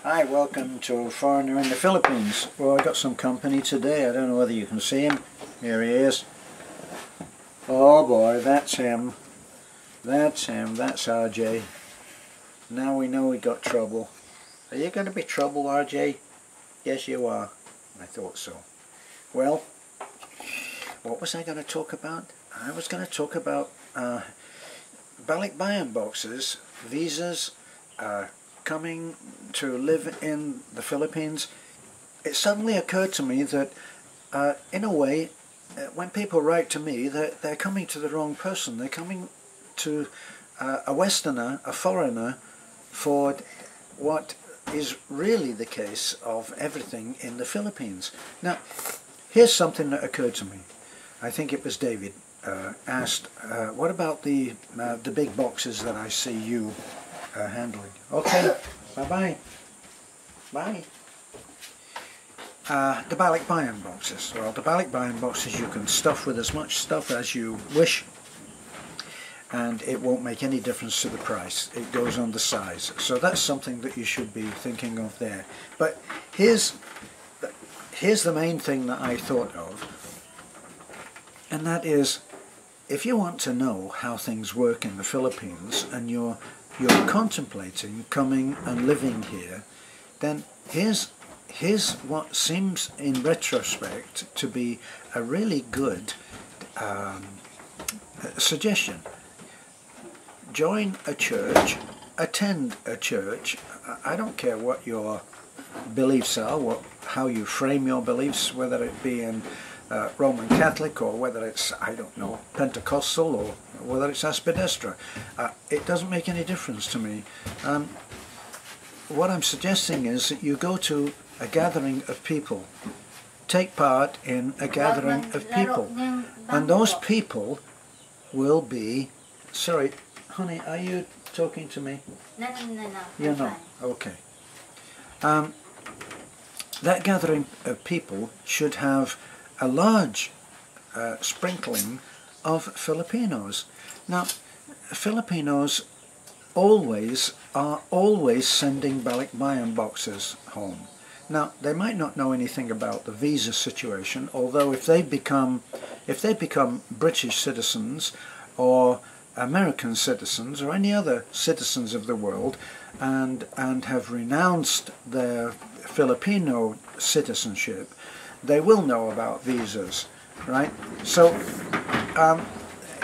Hi, welcome to a foreigner in the Philippines. Well, I got some company today. I don't know whether you can see him. Here he is. Oh boy, that's him. That's him. That's RJ. Now we know we got trouble. Are you going to be trouble, RJ? Yes, you are. I thought so. Well, what was I going to talk about? I was going to talk about balikbayan boxes, visas, coming to live in the Philippines. It suddenly occurred to me that in a way, when people write to me, they're coming to the wrong person. They're coming to a Westerner, a foreigner, for what is really the case of everything in the Philippines. Now, here's something that occurred to me. I think it was David asked, what about the big boxes that I see you handling? Okay, bye-bye. Bye. The balikbayan boxes. Well, the balikbayan boxes you can stuff with as much stuff as you wish, and it won't make any difference to the price. It goes on the size. So that's something that you should be thinking of there. But here's the main thing that I thought of, and that is, if you want to know how things work in the Philippines and you're contemplating coming and living here, then here's what seems in retrospect to be a really good suggestion. Join a church, attend a church. I don't care what your beliefs are, how you frame your beliefs, whether it be in Roman Catholic or whether it's, I don't know, Pentecostal or whether it's Aspidestra. It doesn't make any difference to me. What I'm suggesting is that you go to a gathering of people, take part in a gathering of people, and those people will be, sorry, honey, are you talking to me? No. You're not? Okay. That gathering of people should have a large sprinkling of Filipinos. Now, Filipinos are always sending balikbayan boxes home. Now, they might not know anything about the visa situation, although if they become British citizens or American citizens or any other citizens of the world and have renounced their Filipino citizenship, they will know about visas, right? So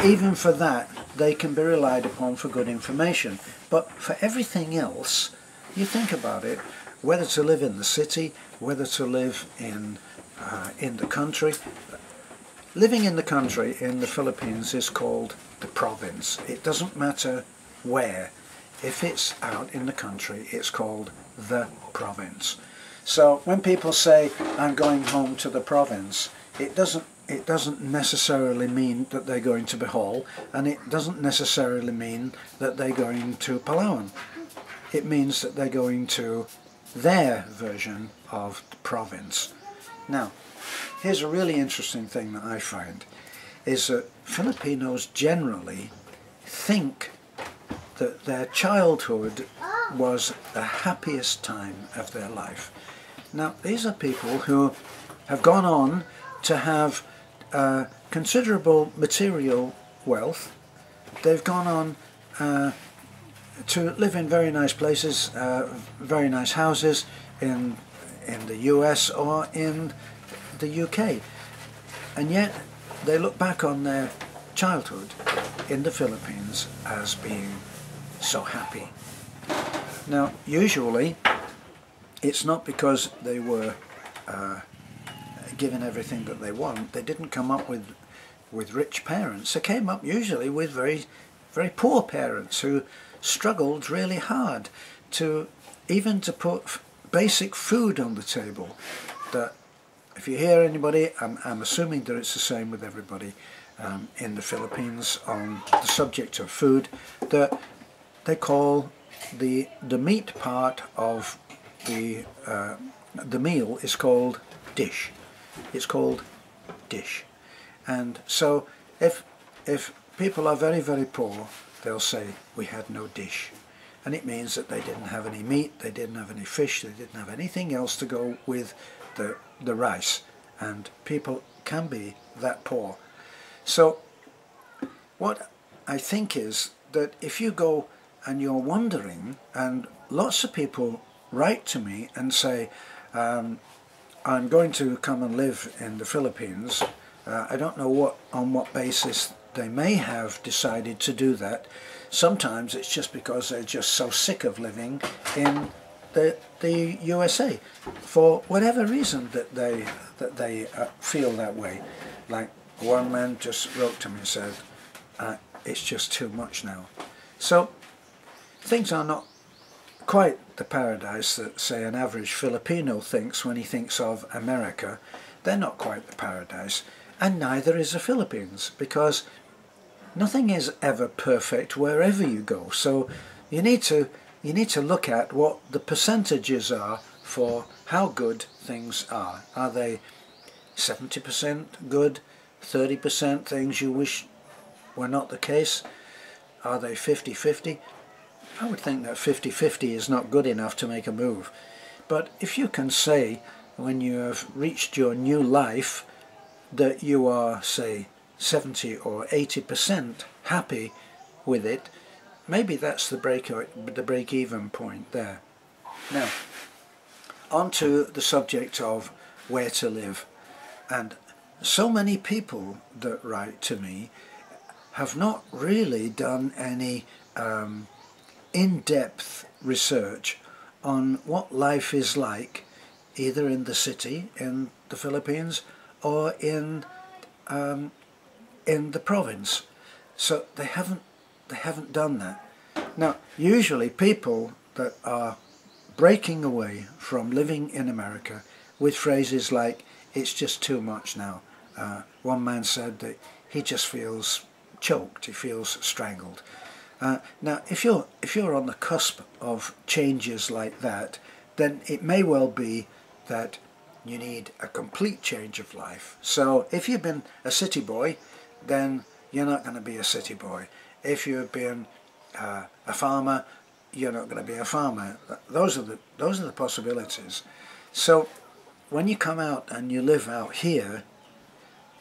even for that, they can be relied upon for good information. But for everything else, you think about it, whether to live in the city, whether to live in the country. Living in the country in the Philippines is called the province. It doesn't matter where. If it's out in the country, it's called the province. So when people say, I'm going home to the province, it doesn't necessarily mean that they're going to Bohol, and it doesn't necessarily mean that they're going to Palawan. It means that they're going to their version of the province. Now, here's a really interesting thing that I find, is that Filipinos generally think that their childhood was the happiest time of their life. Now, these are people who have gone on to have considerable material wealth. They've gone on to live in very nice places, very nice houses in the US or in the UK. And yet they look back on their childhood in the Philippines as being so happy. Now, usually it's not because they were given everything that they want. They didn't come up with rich parents. They came up usually with very, very poor parents who struggled really hard to put basic food on the table. That, if you hear anybody, I'm assuming that it's the same with everybody in the Philippines on the subject of food, that they call the meat part of the meal is called dish. It's called dish. And so if people are very, very poor, they'll say, we had no dish. and it means that they didn't have any meat, they didn't have any fish, they didn't have anything else to go with the rice, and people can be that poor. So what I think is that if you go and you're wondering, and lots of people write to me and say, I'm going to come and live in the Philippines. I don't know on what basis they may have decided to do that. Sometimes it's just because they're just so sick of living in the USA for whatever reason that they feel that way. Like one man just wrote to me and said, it's just too much now. So things are not quite the paradise that, say, an average Filipino thinks when he thinks of America. They're not quite the paradise, and neither is the Philippines, because nothing is ever perfect wherever you go. So you need to look at what the percentages are for how good things are. Are they 70% good, 30% things you wish were not the case? Are they 50-50? I would think that 50-50 is not good enough to make a move. But if you can say, when you have reached your new life, that you are, say, 70 or 80% happy with it, maybe that's the break-even point there. Now, on to the subject of where to live. And so many people that write to me have not really done any in-depth research on what life is like either in the city in the Philippines or in the province. So they haven't done that. Now, usually people that are breaking away from living in America with phrases like, it's just too much now. One man said that he just feels choked, he feels strangled. Now, if you're on the cusp of changes like that, then it may well be that you need a complete change of life. So if you've been a city boy, then you're not going to be a city boy. If you've been a farmer, you're not going to be a farmer. Those are the possibilities. So when you come out and you live out here,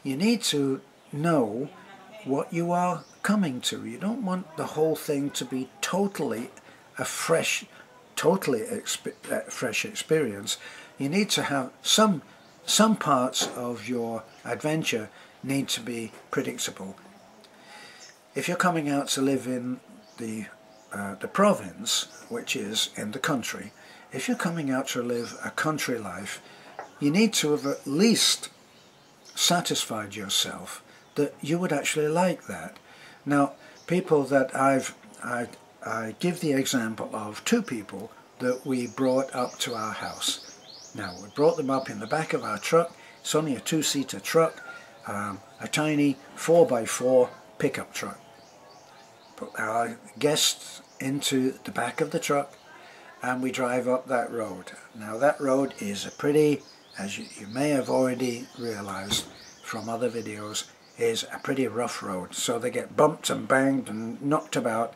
you need to know what you are coming to. You don't want the whole thing to be totally a fresh experience. You need to have some parts of your adventure need to be predictable. If you're coming out to live in the province, which is in the country, if you're coming out to live a country life, you need to have at least satisfied yourself that you would actually like that. Now, people that I give the example of two people that we brought up to our house. Now, we brought them up in the back of our truck. It's only a two-seater truck, a tiny 4x4 pickup truck. Put our guests into the back of the truck and we drive up that road. Now, that road is a pretty, as you may have already realized from other videos, is a pretty rough road. So they get bumped and banged and knocked about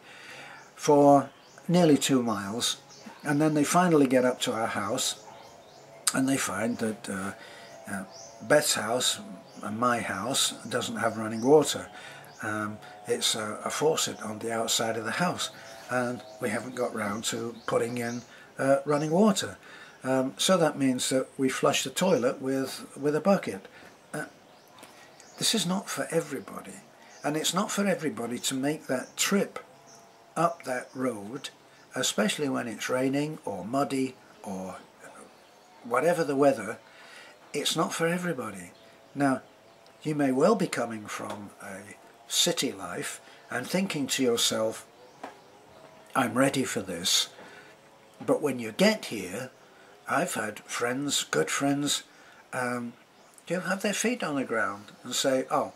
for nearly 2 miles, and then they finally get up to our house and they find that Beth's house and my house doesn't have running water. It's a faucet on the outside of the house, and we haven't got round to putting in running water. So that means that we flush the toilet with a bucket. This is not for everybody, and it's not for everybody to make that trip up that road, especially when it's raining or muddy or whatever the weather. It's not for everybody. Now, you may well be coming from a city life and thinking to yourself, I'm ready for this. But when you get here, I've had friends, good friends, have their feet on the ground and say, oh,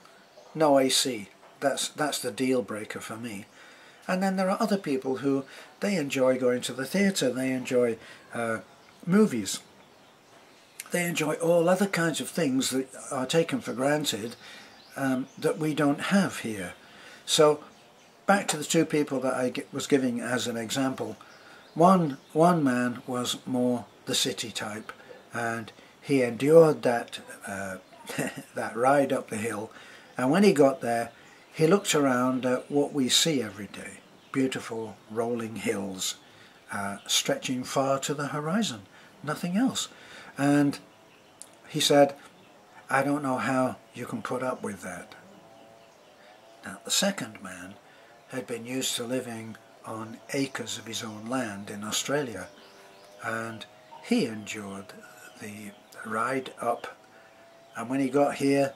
no AC, that's the deal breaker for me. And then there are other people who, they enjoy going to the theatre, they enjoy movies, they enjoy all other kinds of things that are taken for granted that we don't have here. So back to the two people that I was giving as an example. One man was more the city type, and he endured that that ride up the hill, and when he got there he looked around at what we see every day, beautiful rolling hills stretching far to the horizon, nothing else. And he said, I don't know how you can put up with that. Now the second man had been used to living on acres of his own land in Australia, and he endured the ride up, and when he got here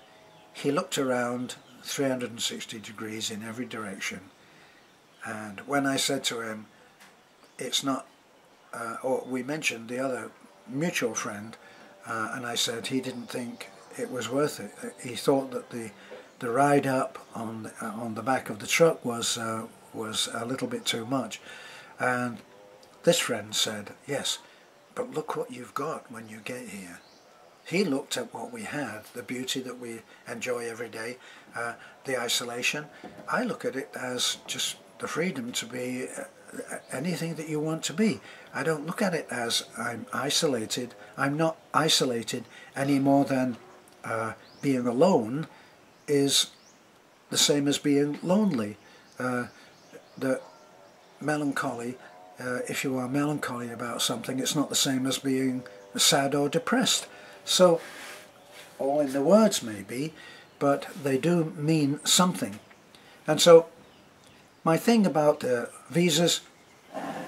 he looked around 360 degrees in every direction. And when I said to him, it's not, or we mentioned the other mutual friend, and I said he didn't think it was worth it. He thought that the ride up on the back of the truck was a little bit too much. And this friend said, yes, but look what you've got when you get here. He looked at what we had, the beauty that we enjoy every day, the isolation. I look at it as just the freedom to be anything that you want to be. I don't look at it as I'm isolated. I'm not isolated any more than being alone is the same as being lonely. The melancholy, if you are melancholy about something, it's not the same as being sad or depressed. So, all in the words maybe, but they do mean something. And so, my thing about visas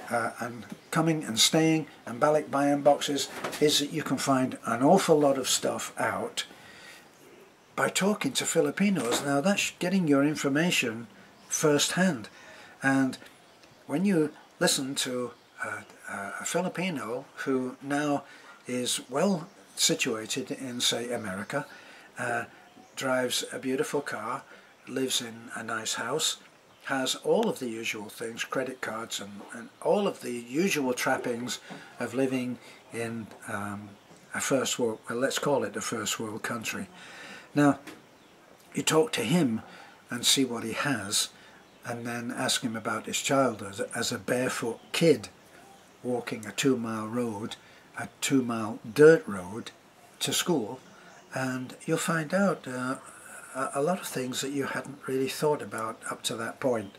and coming and staying and balikbayan boxes is that you can find an awful lot of stuff out by talking to Filipinos. Now that's getting your information firsthand, and when you listen to a Filipino who now is well situated in, say, America, drives a beautiful car, lives in a nice house, has all of the usual things, credit cards and all of the usual trappings of living in a first world, well, let's call it a first world country. Now, you talk to him and see what he has, and then ask him about his childhood as a barefoot kid walking a 2-mile road, a 2-mile dirt road to school, and you'll find out a lot of things that you hadn't really thought about up to that point.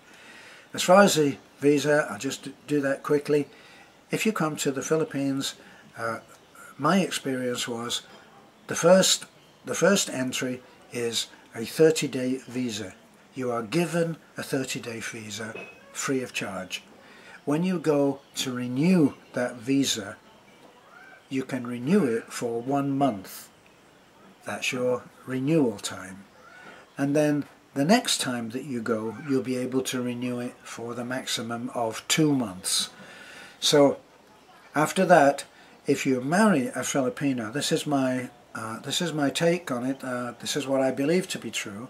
As far as the visa, I'll just do that quickly. If you come to the Philippines, my experience was the first entry is a 30-day visa. You are given a 30-day visa free of charge. When you go to renew that visa, you can renew it for 1 month. That's your renewal time. And then the next time that you go, you'll be able to renew it for the maximum of 2 months. So after that, if you marry a Filipino, this is my take on it. This is what I believe to be true,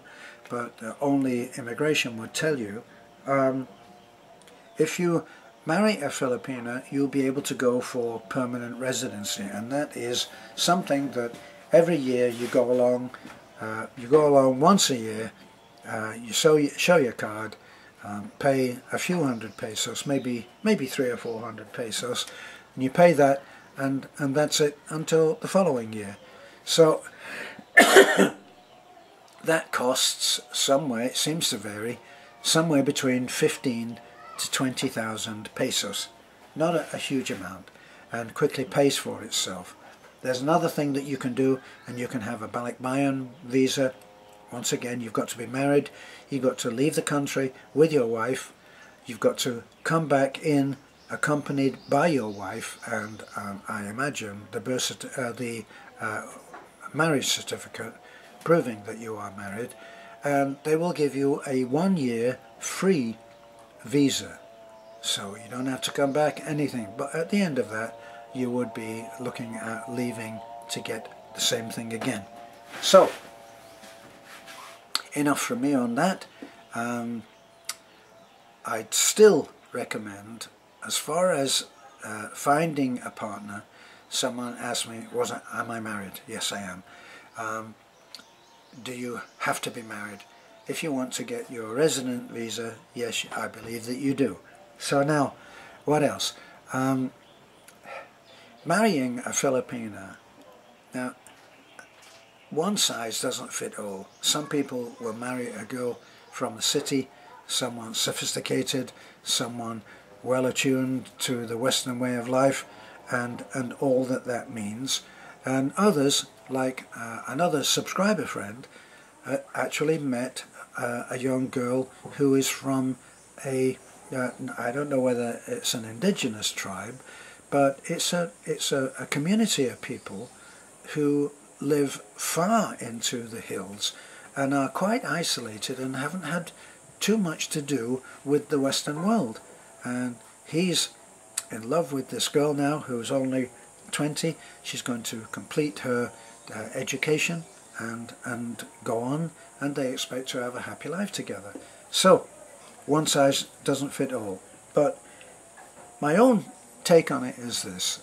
but only immigration would tell you. If you marry a Filipina, you'll be able to go for permanent residency, and that is something that every year you go along. You go along once a year. You show your card, pay a few hundred pesos, maybe 300 or 400 pesos, and you pay that, and that's it until the following year. So that costs somewhere, it seems to vary, somewhere between 15 to 20,000 pesos. Not a huge amount, and quickly pays for itself. There's another thing that you can do, and you can have a balikbayan visa. Once again, you've got to be married, you've got to leave the country with your wife, you've got to come back in accompanied by your wife, and I imagine the marriage certificate proving that you are married, and they will give you a 1-year free visa. So you don't have to come back, anything, but at the end of that you would be looking at leaving to get the same thing again. So enough from me on that. I'd still recommend, as far as finding a partner, someone asked me, am I married? Yes, I am. Do you have to be married? if you want to get your resident visa, yes, I believe that you do. So now, what else? Marrying a Filipina. Now, one size doesn't fit all. Some people will marry a girl from the city, someone sophisticated, someone well attuned to the Western way of life and all that that means. And others, like another subscriber friend, actually met a young girl who is from a, I don't know whether it's an indigenous tribe, but it's a community of people who live far into the hills and are quite isolated and haven't had too much to do with the Western world. And he's in love with this girl now who's only 20. She's going to complete her education and go on, and they expect to have a happy life together. So one size doesn't fit all. But my own take on it is this: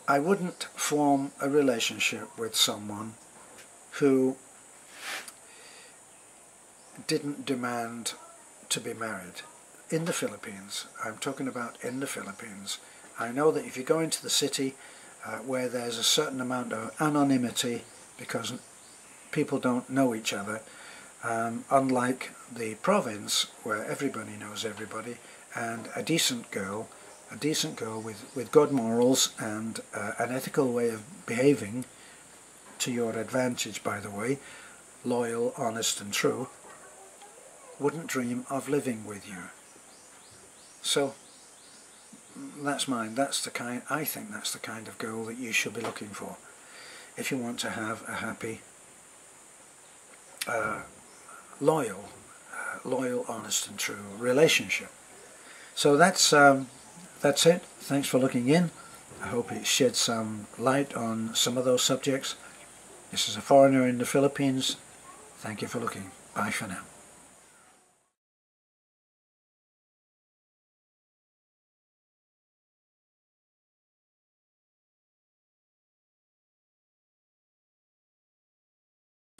I wouldn't form a relationship with someone who didn't demand to be married. In the Philippines, I'm talking about in the Philippines, I know that if you go into the city where there's a certain amount of anonymity because people don't know each other, unlike the province where everybody knows everybody, and a decent girl with good morals and an ethical way of behaving, to your advantage by the way, loyal, honest and true, wouldn't dream of living with you. So that's mine. That's the kind, I think that's the kind of girl that you should be looking for if you want to have a happy, loyal, honest and true relationship. So that's it. Thanks for looking in. I hope it shed some light on some of those subjects. This is a foreigner in the Philippines. Thank you for looking. Bye for now.